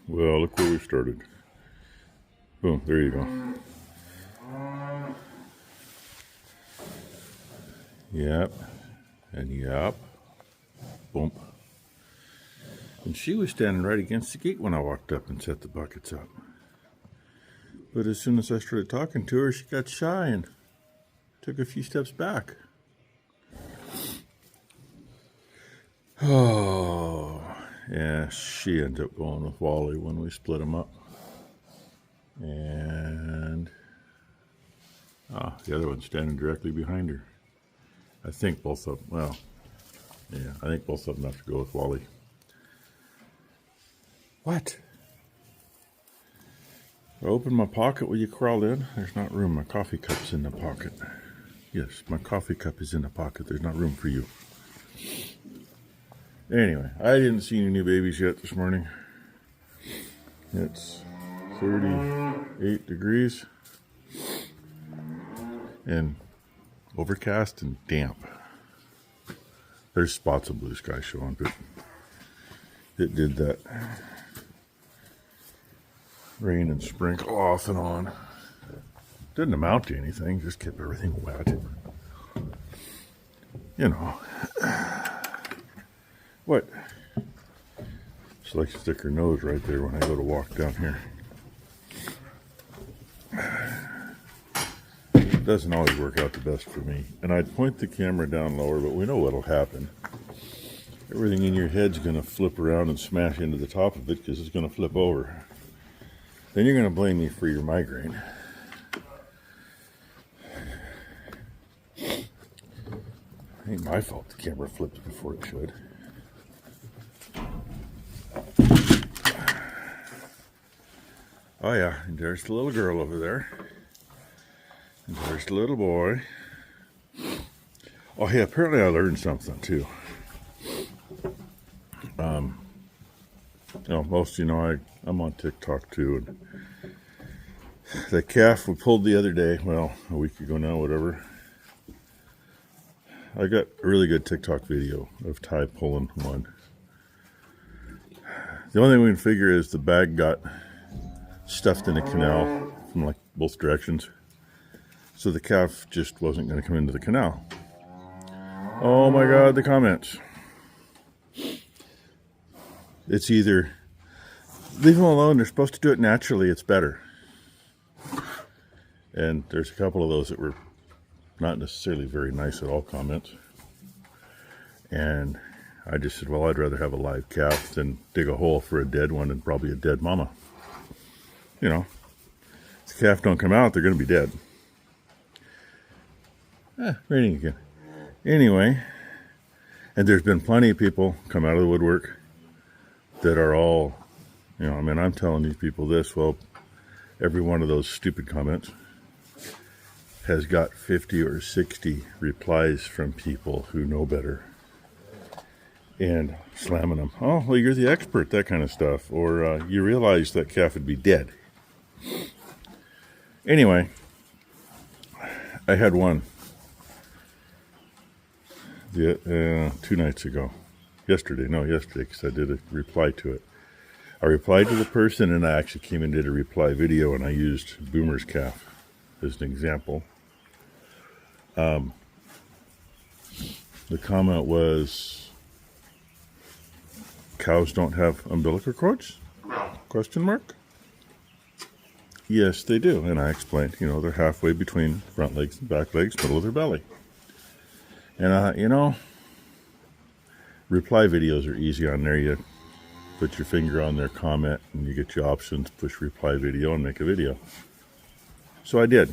Well, look where we started. Boom, there you go. Yep, and yep, boom. And she was standing right against the gate when I walked up and set the buckets up. But as soon as I started talking to her, she got shy and took a few steps back. Oh, yeah, she ended up going with Wally when we split them up. And the other one's standing directly behind her. I think both of them, well, yeah, I think both of them have to go with Wally. What? I opened my pocket when you crawled in. There's not room. My coffee cup's in the pocket. Yes, my coffee cup is in the pocket. There's not room for you. Anyway, I didn't see any new babies yet this morning. It's 38 degrees and overcast and damp. There's spots of blue sky showing, but it did that rain and sprinkle off and on. Didn't amount to anything, just kept everything wet. You know. What? She likes to stick her nose right there when I go to walk down here. It doesn't always work out the best for me. And I'd point the camera down lower, but we know what'll happen. Everything in your head's going to flip around and smash into the top of it because it's going to flip over. Then you're going to blame me for your migraine. It ain't my fault the camera flipped before it should. Oh yeah, and there's the little girl over there. And there's the little boy. Oh hey, apparently I learned something too. I'm on TikTok too, and the calf we pulled the other day, well, a week ago now, whatever. I got a really good TikTok video of Ty pulling one. The only thing we can figure is the bag got stuffed in a canal from like both directions. So the calf just wasn't going to come into the canal. Oh my God, the comments. It's either leave them alone, they're supposed to do it naturally, it's better. And there's a couple of those that were not necessarily very nice at all comments. And I just said, well, I'd rather have a live calf than dig a hole for a dead one and probably a dead mama. You know, if the calf don't come out, they're going to be dead. Raining again. Anyway, and there's been plenty of people come out of the woodwork that are all, I'm telling these people this, well, every one of those stupid comments has got 50 or 60 replies from people who know better. And slamming them. Oh, well, you're the expert, that kind of stuff. Or you realize that calf would be dead. Anyway, I had one 2 nights ago. Yesterday, because I did a reply to it. I replied to the person, and I actually came and did a reply video, and I used Boomer's calf as an example. The comment was, cows don't have umbilical cords? Question mark? Yes, they do. And I explained, they're halfway between front legs and back legs, middle of their belly. And, reply videos are easy on there. You put your finger on their comment and you get your options, push reply video and make a video. So I did.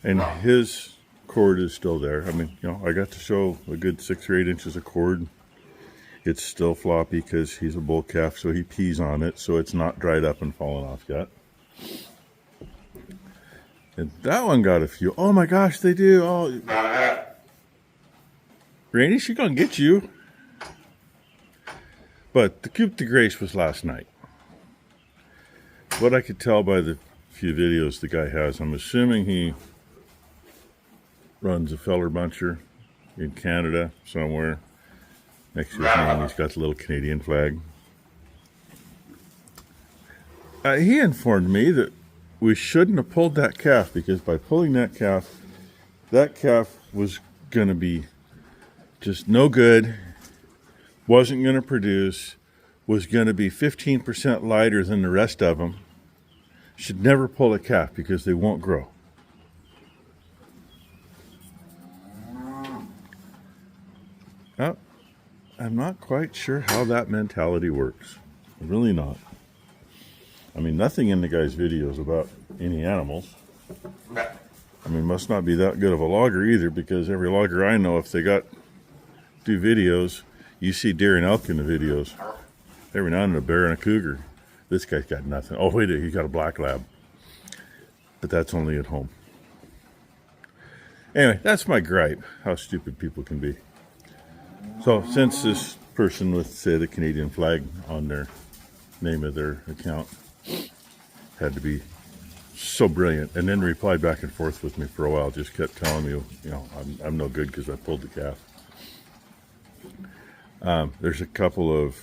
And his cord is still there. I got to show a good 6 or 8 inches of cord. It's still floppy because he's a bull calf, so he pees on it, so it's not dried up and fallen off yet. And that one got a few. Oh my gosh, they do. Oh, Rainy, she gonna get you. But the coup de grace was last night. What I could tell by the few videos the guy has, I'm assuming he runs a feller buncher in Canada somewhere. Next to his name, he's got the little Canadian flag. he informed me that we shouldn't have pulled that calf, because by pulling that calf was going to be just no good, wasn't going to produce, was going to be 15% lighter than the rest of them. Should never pull a calf because they won't grow. Well, I'm not quite sure how that mentality works. Really not. I mean, nothing in the guy's videos about any animals. I mean, must not be that good of a logger either, because every logger I know, if they do videos, you see deer and elk in the videos. Every now and then a bear and a cougar. This guy's got nothing. Oh, wait, he got a black lab. But that's only at home. Anyway, that's my gripe, how stupid people can be. So, since this person with, say, the Canadian flag on their name of their account had to be so brilliant, and then replied back and forth with me for a while, just kept telling me, you know, I'm no good because I pulled the calf. There's a couple of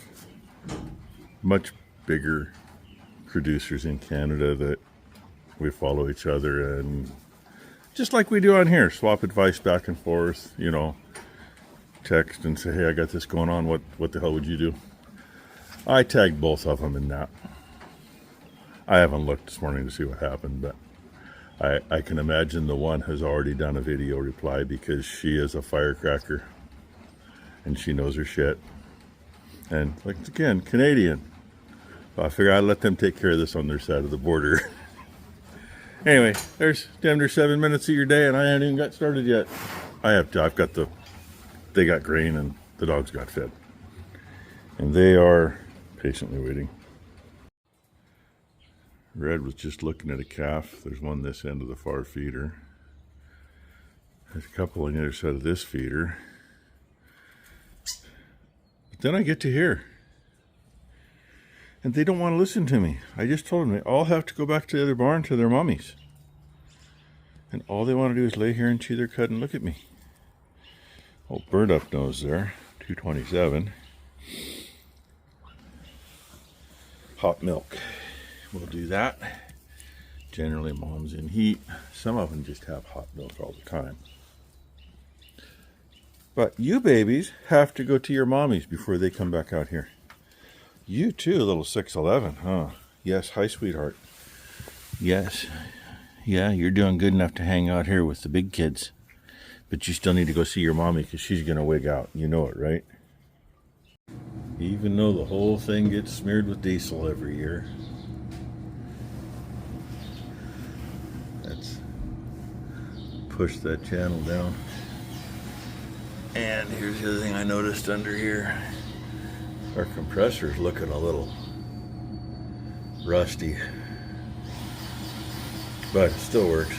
much bigger producers in Canada that we follow each other, and just like we do on here, swap advice back and forth, you know, text and say, hey, I got this going on, what the hell would you do? I tagged both of them in that. I haven't looked this morning to see what happened, but I can imagine the one has already done a video reply, because she is a firecracker and she knows her shit. And like, again, Canadian. I figure I'd let them take care of this on their side of the border. Anyway, there's damn near 7 minutes of your day, and I haven't even got started yet. They got grain and the dogs got fed. And they are patiently waiting. Red was just looking at a calf. There's one this end of the far feeder. There's a couple on the other side of this feeder. But then I get to here. And they don't want to listen to me. I just told them they all have to go back to the other barn to their mommies. And all they want to do is lay here and chew their cud and look at me. Oh, bird up nose there, 227. Hot milk. We'll do that. Generally, mom's in heat. Some of them just have hot milk all the time. But you babies have to go to your mommies before they come back out here. You too, little 6'11", huh? Yes, hi, sweetheart. Yes. Yeah, you're doing good enough to hang out here with the big kids. But you still need to go see your mommy, because she's going to wig out. You know it, right? Even though the whole thing gets smeared with diesel every year. Let's push that channel down. And here's the other thing I noticed under here. Our compressor's looking a little rusty, but it still works.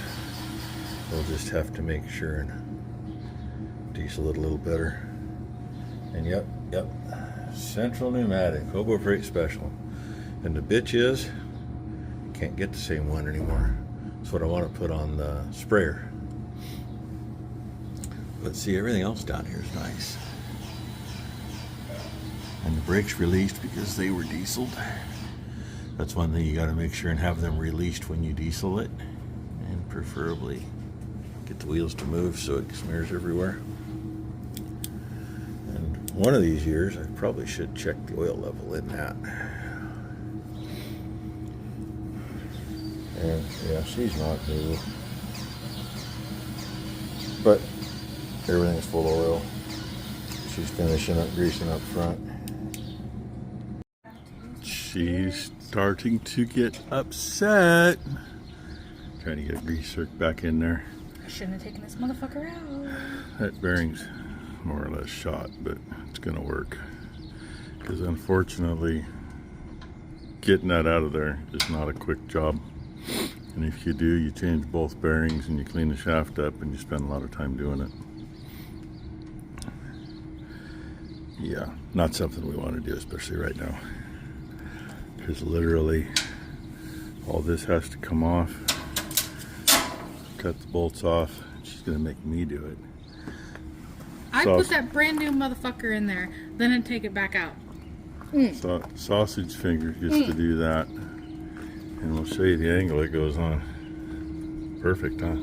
We'll just have to make sure and diesel it a little better. And yep, Central Pneumatic, Hobo Freight Special. And the bitch is, can't get the same one anymore. That's what I want to put on the sprayer. But see, everything else down here is nice. And the brakes released because they were dieseled. That's one thing you got to make sure and have them released when you diesel it, and preferably get the wheels to move so it smears everywhere. And one of these years I probably should check the oil level in that. And yeah, she's not new, but everything's full of oil. She's finishing up greasing up front. She's starting to get upset. Trying to get grease circ back in there. I shouldn't have taken this motherfucker out. That bearing's more or less shot, but it's gonna work. Because unfortunately, getting that out of there is not a quick job. And if you do, you change both bearings and you clean the shaft up, and you spend a lot of time doing it. Yeah, not something we want to do, especially right now. Because literally, all this has to come off. Cut the bolts off. She's going to make me do it. I put that brand new motherfucker in there, then I'd take it back out. Sausage fingers gets to do that. And we'll show you the angle it goes on. Perfect, huh?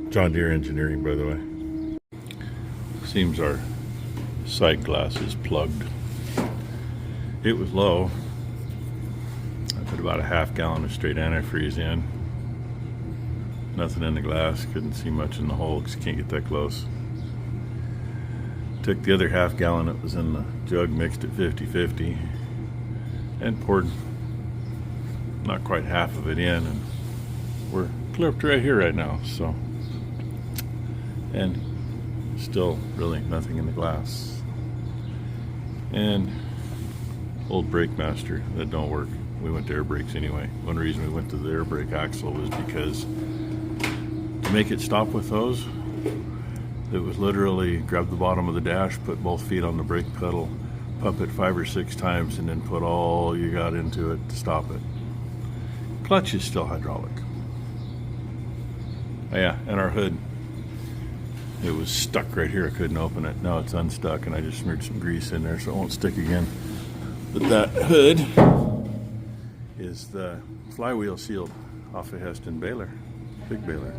John Deere Engineering, by the way. Seems our sight glass is plugged. It was low. I put about a half gallon of straight antifreeze in. Nothing in the glass. Couldn't see much in the hole because you can't get that close. Took the other half gallon that was in the jug, mixed it 50-50, and poured not quite half of it in, and we're clear up to right here right now. So, and still really nothing in the glass. And old brake master that don't work. We went to air brakes anyway. One reason we went to the air brake axle was because to make it stop with those, it was literally grab the bottom of the dash, put both feet on the brake pedal, pump it 5 or 6 times, and then put all you got into it to stop it. Clutch is still hydraulic. Oh yeah, and our hood, it was stuck right here. I couldn't open it. Now it's unstuck, and I just smeared some grease in there so it won't stick again. But that hood is the flywheel sealed off of Heston baler, big baler.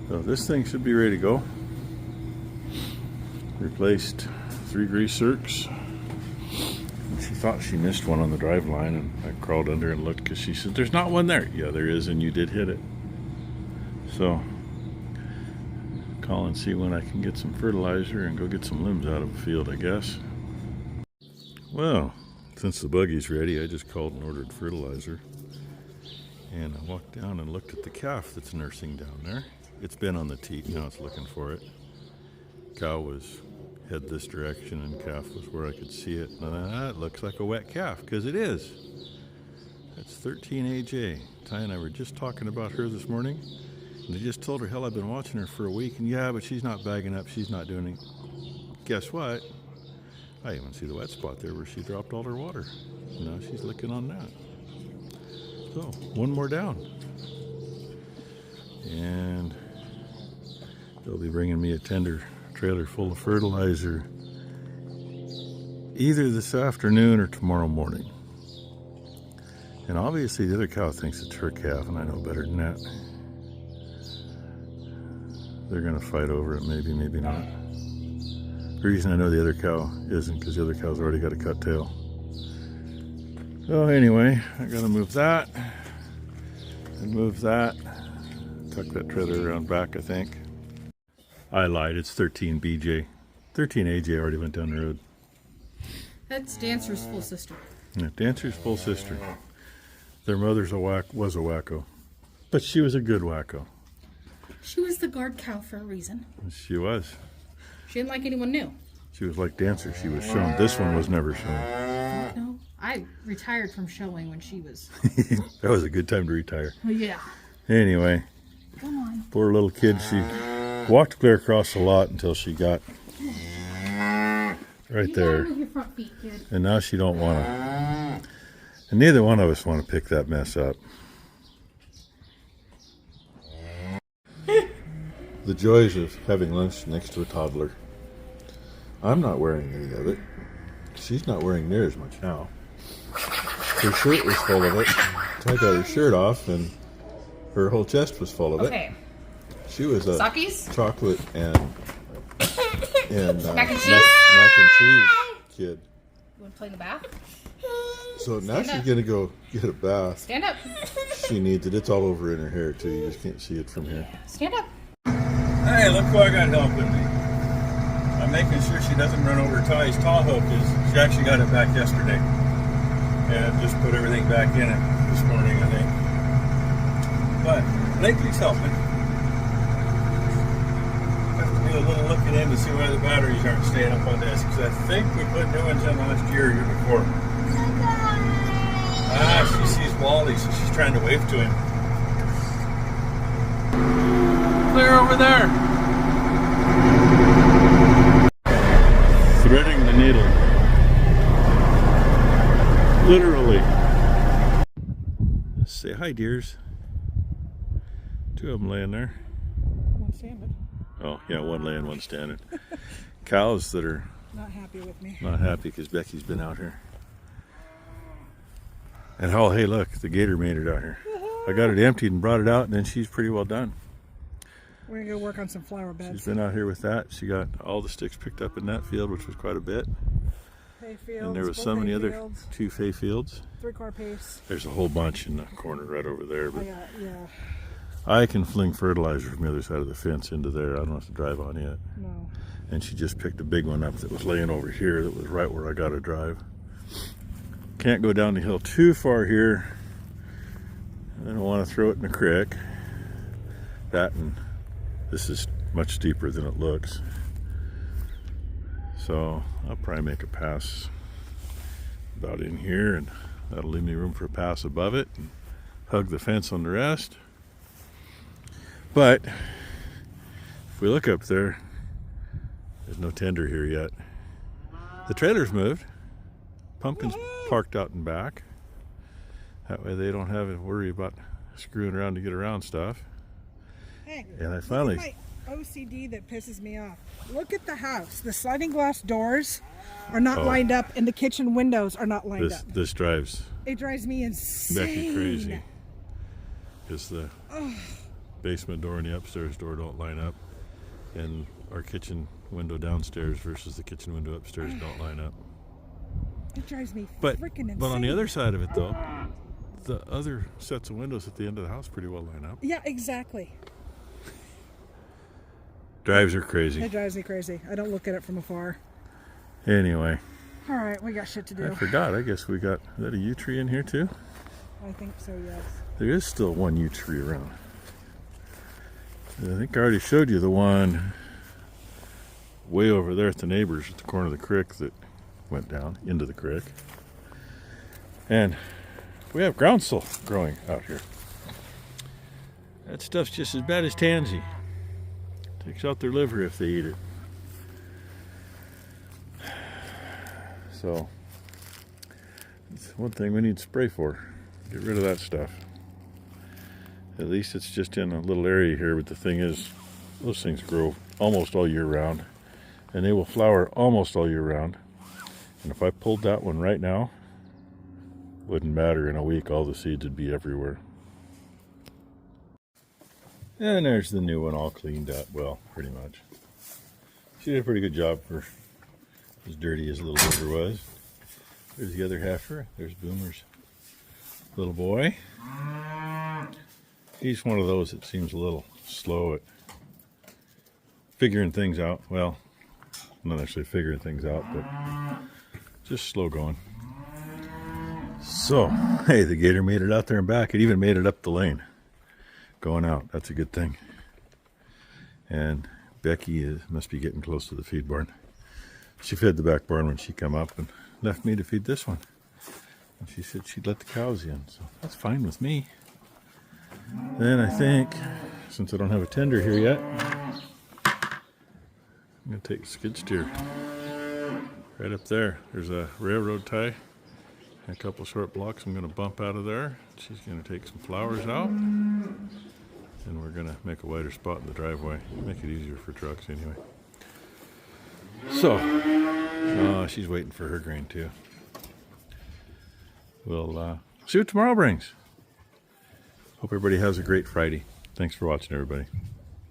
So this thing should be ready to go. Replaced 3 grease zerks. She thought she missed one on the drive line, and I crawled under and looked because she said, "There's not one there." Yeah, there is, and you did hit it. So, call and see when I can get some fertilizer and go get some limbs out of the field, I guess. Well, since the buggy's ready, I just called and ordered fertilizer. And I walked down and looked at the calf that's nursing down there. It's been on the teat, now it's looking for it. Cow was head this direction and calf was where I could see it. And that looks like a wet calf, because it is. That's 13 AJ. Ty and I were just talking about her this morning. And they just told her, hell, I've been watching her for a week, and yeah, but she's not bagging up, she's not doing it. Guess what? I even see the wet spot there where she dropped all her water. Now she's licking on that. So, one more down. And they'll be bringing me a tender trailer full of fertilizer either this afternoon or tomorrow morning. And obviously the other cow thinks it's her calf, and I know better than that. They're going to fight over it, maybe, maybe not. The reason I know the other cow isn't because the other cow's already got a cut tail. So anyway, I got to move that and move that. Tuck that trailer around back, I think. I lied, it's 13 BJ. 13 AJ already went down the road. That's Dancer's full sister. Yeah, Dancer's full sister. Their mother's was a wacko. But she was a good wacko. She was the guard cow for a reason. She was. She didn't like anyone new. She was like Dancer. She was shown. This one was never shown. No, I retired from showing when she was. That was a good time to retire. Oh, yeah. Anyway. Come on. Poor little kid. She walked clear across the lot until she got right there. With your front feet, kid. And now she don't want to. And neither one of us want to pick that mess up. The joys of having lunch next to a toddler. I'm not wearing any of it. She's not wearing near as much now. Her shirt was full of it. So I got her shirt off and her whole chest was full of it. Okay. She was a Sakis? chocolate and Mac and cheese? mac and cheese kid. You want to play in the bath? So now Stand she's up. going to go get a bath. Stand up. She needs it. It's all over in her hair too. You just can't see it from here. Stand up. Hey, look who I got helping me. I'm making sure she doesn't run over Ty's Tahoe because she actually got it back yesterday. And just put everything back in it this morning, I think. But Blakely's helping. Have to do a little looking in to see why the batteries aren't staying up on this. Because I think we put new ones in last year or year before. She sees Wally, so she's trying to wave to him. Clear over there. Threading the needle. Literally. Say hi, dears. 2 of them laying there. One standing. Oh, yeah, one laying, one standing. Cows that are Not happy with me. not happy because Becky's been out here. And oh, hey, look, the gator made it out here. I got it emptied and brought it out, and then she's pretty well done. We're gonna go work on some flower beds. She's been out here with that. She got all the sticks picked up in that field, which was quite a bit. Hay fields, And there was both so many hay other fields, 2 fay fields. 3-car pace. There's a whole bunch in the corner right over there. I But got, yeah, I can fling fertilizer from the other side of the fence into there. I don't have to drive on yet. no. And she just picked a big one up that was laying over here that was right where I got to drive. Can't go down the hill too far here. I don't want to throw it in the creek. That, and this is much deeper than it looks. So I'll probably make a pass about in here, and that'll leave me room for a pass above it and hug the fence on the rest. But if we look up there, there's no tender here yet. The trailer's moved. Pumpkin's parked out in back. That way they don't have to worry about screwing around to get around stuff. Hey, And I finally, look at my OCD that pisses me off. Look at the house. The sliding glass doors are not lined up, and the kitchen windows are not lined up. this drives It drives me insane. Becky crazy. Because the basement door and the upstairs door don't line up. And our kitchen window downstairs versus the kitchen window upstairs don't line up. It drives me But freaking insane. on the other side of it though, the other sets of windows at the end of the house pretty well line up. Yeah, exactly. Drives her crazy. It drives me crazy. I don't look at it from afar. Anyway, All right, we got shit to I do. forgot. I guess we got, is that a yew tree in here too? I think so, yes. There is still one yew tree around. I think I already showed you the one way over there at the neighbors at the corner of the creek that went down into the creek. And we have groundsel growing out here. That stuff's just as bad as tansy. Takes out their liver if they eat it. So, it's one thing we need spray for. Get rid of that stuff. At least it's just in a little area here, but the thing is, those things grow almost all year round. And they will flower almost all year round. And if I pulled that one right now, wouldn't matter, in a week all the seeds would be everywhere. And there's the new one all cleaned up, well, pretty much. She did a pretty good job for as dirty as little Boomer was. There's the other heifer. There's Boomer's little boy. He's one of those that seems a little slow at figuring things out. Well, not necessarily figuring things out, but just slow going. So, hey, the gator made it out there and back. It even made it up the lane going out. That's a good thing. And Becky must be getting close to the feed barn. She fed the back barn when she come up and left me to feed this one. And she said she'd let the cows in, so that's fine with me. Then I think, since I don't have a tender here yet, I'm going to take the skid steer right up there. There's a railroad tie and a couple short blocks I'm going to bump out of there. She's going to take some flowers out, and we're going to make a wider spot in the driveway. Make it easier for trucks anyway. So, she's waiting for her grain too. We'll see what tomorrow brings. Hope everybody has a great Friday. Thanks for watching, everybody.